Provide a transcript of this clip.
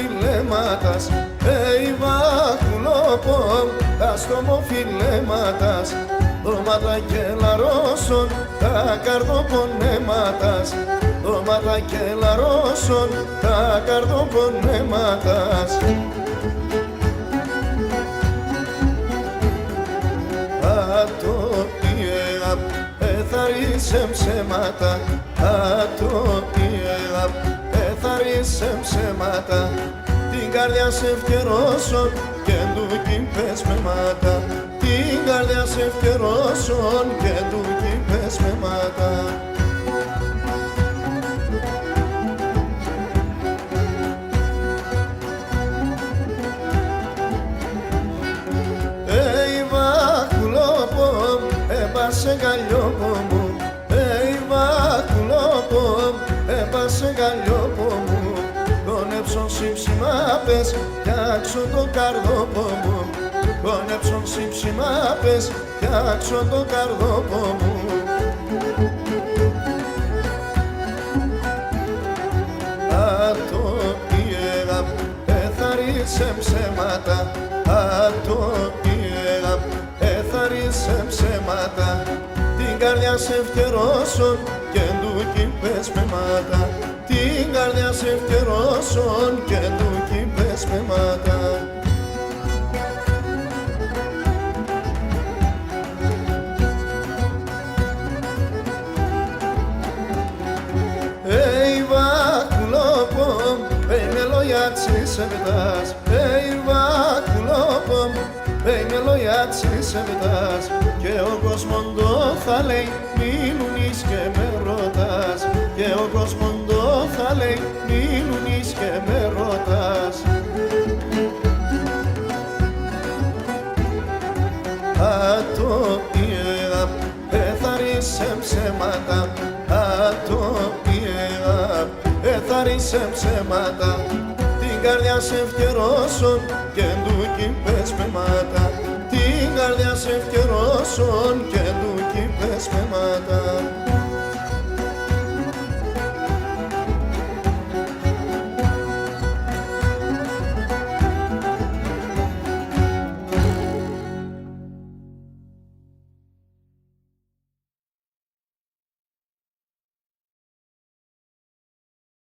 στομοφιλέματας, βάχουλοπομ, τα στομοφιλέματας, δώματα και λαρώσον, τα καρδοπονέματας, δώματα και λαρώσον, τα καρδοπονέματας. Ατοπιέγα, έθαρισε ψέματα, ατοπιέγα, έθαρισε ψέματα, την καρδιά σε ευκαιρώσον και του κύπες με μάτα, την καρδιά σε ευκαιρώσον και του κύπες με μάτα. Έπασε γαλλιόπο μου, βάχουλοπομ, έπασε γαλλιόπο μου, κονέψον σύψιμα πες, φτιάξω το καρδόπο μου, κονέψον σύψιμα πες, φτιάξω το καρδόπο μου. Ατοπιέγα, έθαρισε ψέματα, ατοπιέγα, έθαρισε ψέματα, την καρδιά σε ευκαιρώσον και του κύπες με μάτα, την καρδιά σε ευκαιρώσον και του κύπες με μάτα. Βάχουλοπομ, με λόγια της εβδάς, βάχουλοπομ, με λόγια της εβδάς, και ο κόσμος το θα λέει μιλουνείς και με ρωτάς, και ο κόσμος το θα λέει μιλουνείς και με ρωτάς. Ατοπιέγα, έθαρισε ψέματα, ατοπιέγα, έθαρισε ψέματα, την καρδιά σε ευκαιρώσον και του κύπες με μάτα, την καρδιά σε ευκαιρώσον και του κύπες με μάτα.